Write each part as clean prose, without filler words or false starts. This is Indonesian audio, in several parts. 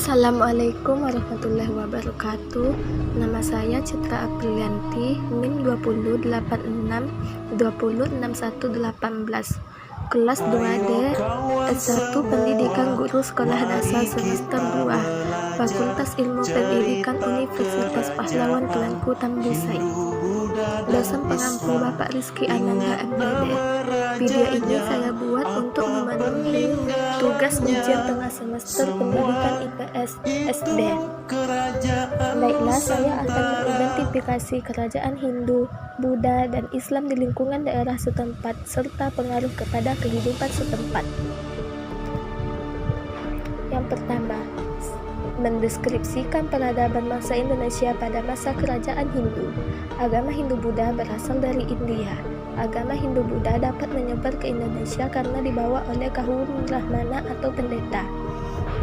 Assalamualaikum warahmatullahi wabarakatuh. Nama saya Citra Aprilianti, NIM 2086 kelas 2D, S1 Pendidikan Guru Sekolah Dasar semester 2, Fakultas Ilmu Pendidikan Universitas Pahlawan Tuanku Tambusai. Dosen pengampu Bapak Rizky Ananda MPD. Video ini saya buat untuk memenuhi tugas ujian tengah semester pendidikan IPS SD. Baiklah, saya akan mengidentifikasi kerajaan Hindu, Buddha, dan Islam di lingkungan daerah setempat serta pengaruh kepada kehidupan setempat. Yang pertama, mendeskripsikan peradaban bangsa Indonesia pada masa kerajaan Hindu. Agama Hindu-Buddha berasal dari India. Agama Hindu-Buddha dapat menyebar ke Indonesia karena dibawa oleh kaum brahmana atau pendeta.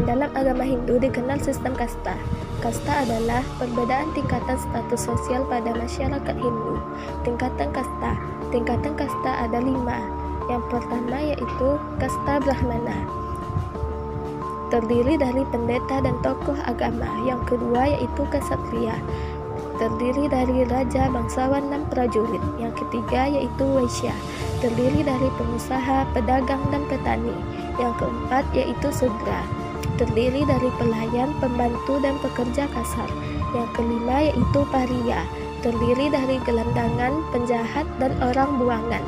Dalam agama Hindu dikenal sistem kasta. Kasta adalah perbedaan tingkatan status sosial pada masyarakat Hindu. Tingkatan kasta ada 5. Yang pertama yaitu kasta Brahmana, terdiri dari pendeta dan tokoh agama. Yang kedua yaitu Ksatria, terdiri dari raja, bangsawan, dan prajurit. Yang ketiga yaitu Waisya, terdiri dari pengusaha, pedagang, dan petani. Yang keempat yaitu Sudra, terdiri dari pelayan, pembantu, dan pekerja kasar. Yang kelima yaitu Pariya, terdiri dari gelandangan, penjahat, dan orang buangan.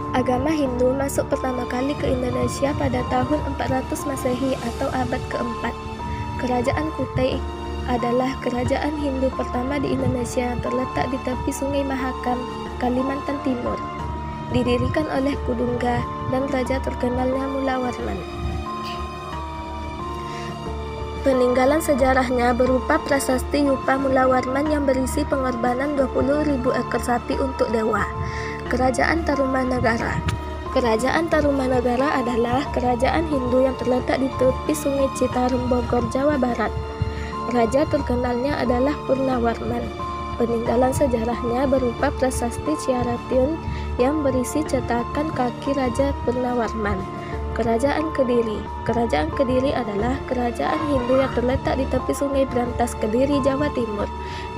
Agama Hindu masuk pertama kali ke Indonesia pada tahun 400 Masehi atau abad keempat. Kerajaan Kutai adalah kerajaan Hindu pertama di Indonesia yang terletak di tepi Sungai Mahakam, Kalimantan Timur. Didirikan oleh Kudungga dan raja terkenalnya Mulawarman. Peninggalan sejarahnya berupa prasasti Yupa Mulawarman yang berisi pengorbanan 20.000 ekor sapi untuk dewa. Kerajaan Tarumanagara. Kerajaan Tarumanagara adalah kerajaan Hindu yang terletak di tepi Sungai Citarum, Bogor, Jawa Barat. Raja terkenalnya adalah Purnawarman. Peninggalan sejarahnya berupa prasasti Ciaratun yang berisi cetakan kaki Raja Purnawarman. Kerajaan Kediri. Kerajaan Kediri adalah kerajaan Hindu yang terletak di tepi Sungai Brantas, Kediri, Jawa Timur.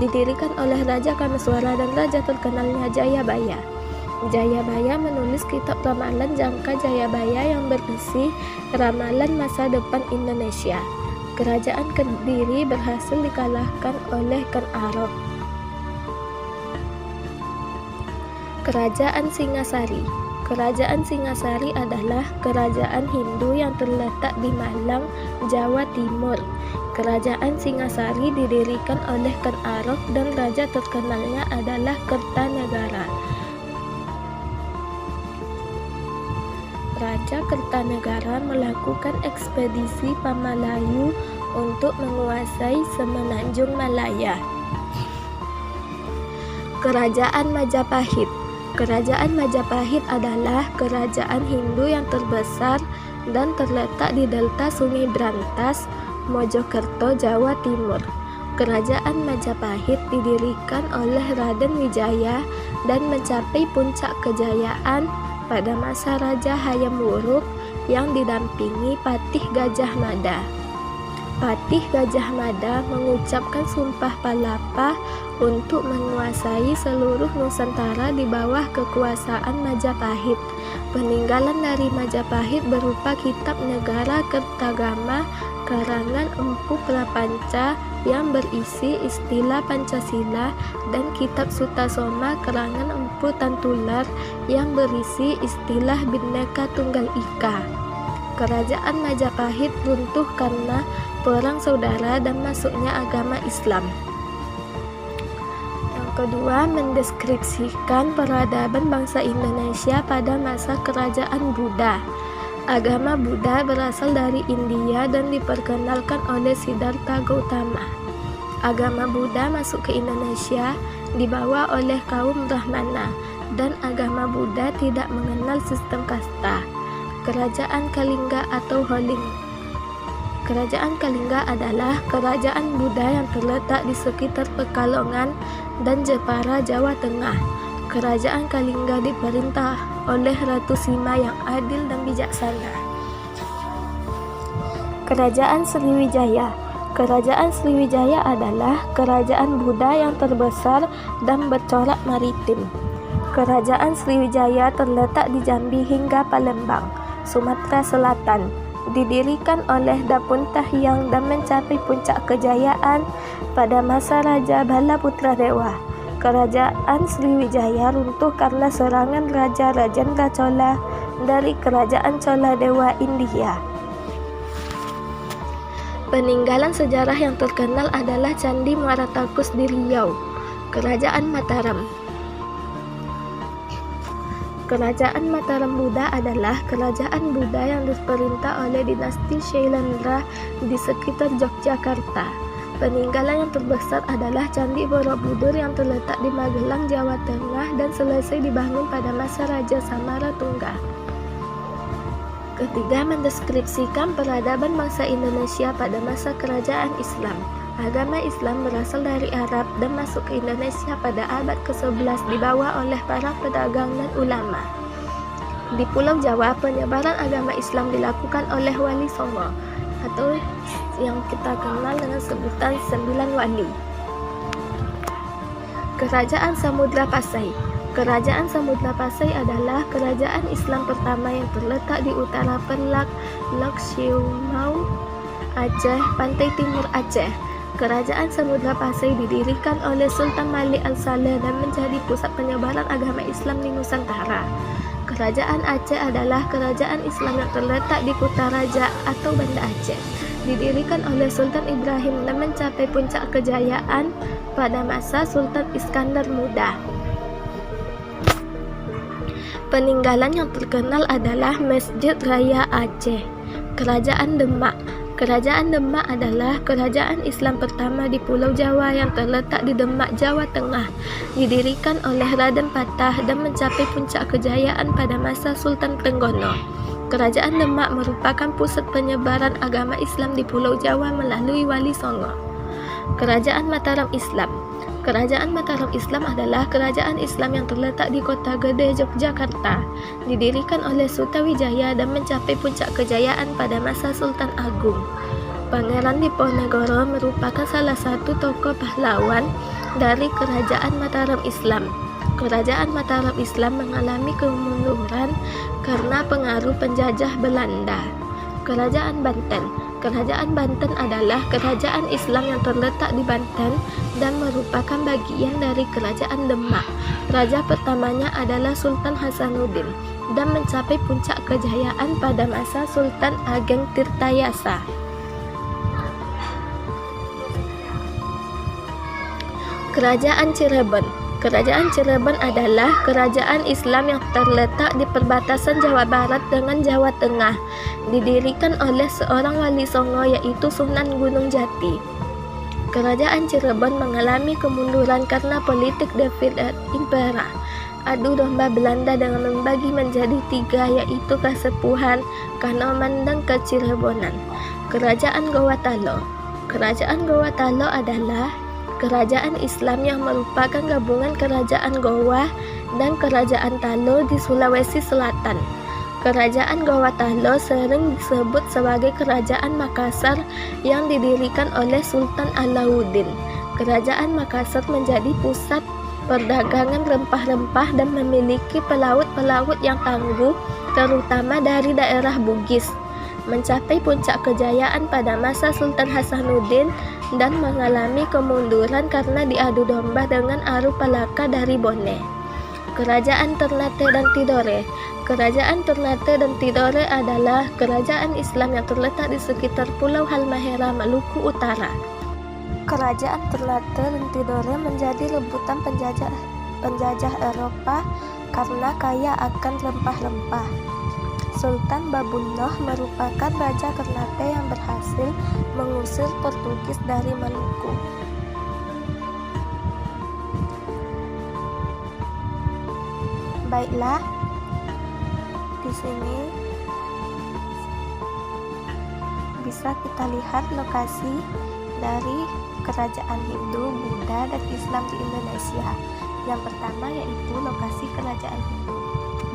Didirikan oleh Raja Kameswara dan raja terkenalnya Jayabaya. Jayabaya menulis kitab ramalan Jangka Jayabaya yang berisi ramalan masa depan Indonesia. Kerajaan Kediri berhasil dikalahkan oleh Ken Arok. Kerajaan Singasari. Kerajaan Singasari adalah kerajaan Hindu yang terletak di Malang, Jawa Timur. Kerajaan Singasari didirikan oleh Ken Arok dan raja terkenalnya adalah Kertanegara. Raja Kertanegara melakukan ekspedisi Pamalayu untuk menguasai semenanjung Malaya. Kerajaan Majapahit. Kerajaan Majapahit adalah kerajaan Hindu yang terbesar dan terletak di delta Sungai Brantas, Mojokerto, Jawa Timur. Kerajaan Majapahit didirikan oleh Raden Wijaya dan mencapai puncak kejayaan pada masa Raja Hayam Wuruk yang didampingi Patih Gajah Mada. Patih Gajah Mada mengucapkan sumpah palapa untuk menguasai seluruh Nusantara di bawah kekuasaan Majapahit. Peninggalan dari Majapahit berupa Kitab Negara Kertagama karangan Empu Prapanca yang berisi istilah Pancasila dan Kitab Sutasoma karangan Empu Tantular yang berisi istilah Bhinneka Tunggal Ika. Kerajaan Majapahit runtuh karena perang saudara dan masuknya agama Islam. Yang kedua, mendeskripsikan peradaban bangsa Indonesia pada masa kerajaan Buddha. Agama Buddha berasal dari India dan diperkenalkan oleh Siddhartha Gautama. Agama Buddha masuk ke Indonesia dibawa oleh kaum Brahmana dan agama Buddha tidak mengenal sistem kasta. Kerajaan Kalingga atau Holing. Kerajaan Kalingga adalah kerajaan Buddha yang terletak di sekitar Pekalongan dan Jepara, Jawa Tengah. Kerajaan Kalingga diperintah oleh Ratu Sima yang adil dan bijaksana. Kerajaan Sriwijaya. Kerajaan Sriwijaya adalah kerajaan Buddha yang terbesar dan bercorak maritim. Kerajaan Sriwijaya terletak di Jambi hingga Palembang, Sumatera Selatan. Didirikan oleh Dapunta Hyang dan mencapai puncak kejayaan pada masa Raja Balaputradewa. Kerajaan Sriwijaya runtuh karena serangan Raja Rajendra Chola dari Kerajaan Chola Dewa India. Peninggalan sejarah yang terkenal adalah Candi Muara Takus di Riau. Kerajaan Mataram. Kerajaan Mataram Buddha adalah kerajaan Buddha yang diperintah oleh dinasti Shailendra di sekitar Yogyakarta. Peninggalan yang terbesar adalah Candi Borobudur yang terletak di Magelang, Jawa Tengah dan selesai dibangun pada masa Raja Samaratungga. Ketiga, mendeskripsikan peradaban bangsa Indonesia pada masa kerajaan Islam. Agama Islam berasal dari Arab dan masuk ke Indonesia pada abad ke-11 dibawa oleh para pedagang dan ulama. Di Pulau Jawa, penyebaran agama Islam dilakukan oleh Wali Songo atau yang kita kenal dengan sebutan 9 wali. Kerajaan Samudra Pasai. Kerajaan Samudra Pasai adalah kerajaan Islam pertama yang terletak di utara Perlak, Lok Siumau, Aceh, pantai timur Aceh. Kerajaan Samudra Pasai didirikan oleh Sultan Malik Al-Saleh dan menjadi pusat penyebaran agama Islam di Nusantara. Kerajaan Aceh adalah kerajaan Islam yang terletak di Kota Raja atau Banda Aceh. Didirikan oleh Sultan Ibrahim dan mencapai puncak kejayaan pada masa Sultan Iskandar Muda. Peninggalan yang terkenal adalah Masjid Raya Aceh. Kerajaan Demak. Kerajaan Demak adalah kerajaan Islam pertama di Pulau Jawa yang terletak di Demak, Jawa Tengah. Didirikan oleh Raden Patah dan mencapai puncak kejayaan pada masa Sultan Trenggono. Kerajaan Demak merupakan pusat penyebaran agama Islam di Pulau Jawa melalui Wali Songo. Kerajaan Mataram Islam. Kerajaan Mataram Islam adalah kerajaan Islam yang terletak di Kota Gede, Yogyakarta. Didirikan oleh Sutawijaya dan mencapai puncak kejayaan pada masa Sultan Agung. Pangeran Diponegoro merupakan salah satu tokoh pahlawan dari kerajaan Mataram Islam. Kerajaan Mataram Islam mengalami kemunduran karena pengaruh penjajah Belanda. Kerajaan Banten. Kerajaan Banten adalah kerajaan Islam yang terletak di Banten dan merupakan bagian dari kerajaan Demak. Raja pertamanya adalah Sultan Hasanuddin dan mencapai puncak kejayaan pada masa Sultan Ageng Tirtayasa. Kerajaan Cirebon. Kerajaan Cirebon adalah kerajaan Islam yang terletak di perbatasan Jawa Barat dengan Jawa Tengah. Didirikan oleh seorang wali Songo yaitu Sunan Gunung Jati. Kerajaan Cirebon mengalami kemunduran karena politik David Impera, adu domba Belanda dengan membagi menjadi 3 yaitu Kasepuhan, Kanoman dan Kecirebonan. Kerajaan Gowatalo. Kerajaan Gowatalo adalah kerajaan Islam yang merupakan gabungan kerajaan Gowa dan kerajaan Talo di Sulawesi Selatan. Kerajaan Gowatalo sering disebut sebagai Kerajaan Makassar yang didirikan oleh Sultan Alauddin. Kerajaan Makassar menjadi pusat perdagangan rempah-rempah dan memiliki pelaut-pelaut yang tangguh, terutama dari daerah Bugis. Mencapai puncak kejayaan pada masa Sultan Hasanuddin dan mengalami kemunduran karena diadu domba dengan Aru Palaka dari Bone. Kerajaan Ternate dan Tidore. Kerajaan Ternate dan Tidore adalah kerajaan Islam yang terletak di sekitar Pulau Halmahera, Maluku Utara. Kerajaan Ternate dan Tidore menjadi rebutan penjajah Eropa karena kaya akan rempah-rempah. Sultan Babunloh merupakan raja Ternate yang berhasil mengusir Portugis dari Maluku. Baiklah, di sini bisa kita lihat lokasi dari kerajaan Hindu, Buddha, dan Islam di Indonesia. Yang pertama yaitu lokasi kerajaan Hindu.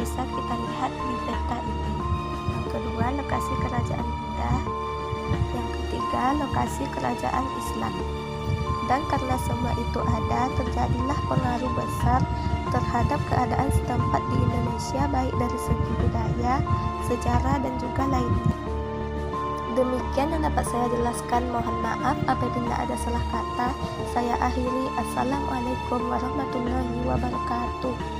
Bisa kita lihat di peta ini. Yang kedua, lokasi kerajaan Buddha. juga lokasi kerajaan Islam. Dan karena semua itu ada, terjadilah pengaruh besar terhadap keadaan setempat di Indonesia, baik dari segi budaya, sejarah, dan juga lainnya. Demikian yang dapat saya jelaskan. Mohon maaf apabila ada salah kata. Saya akhiri. Assalamualaikum warahmatullahi wabarakatuh.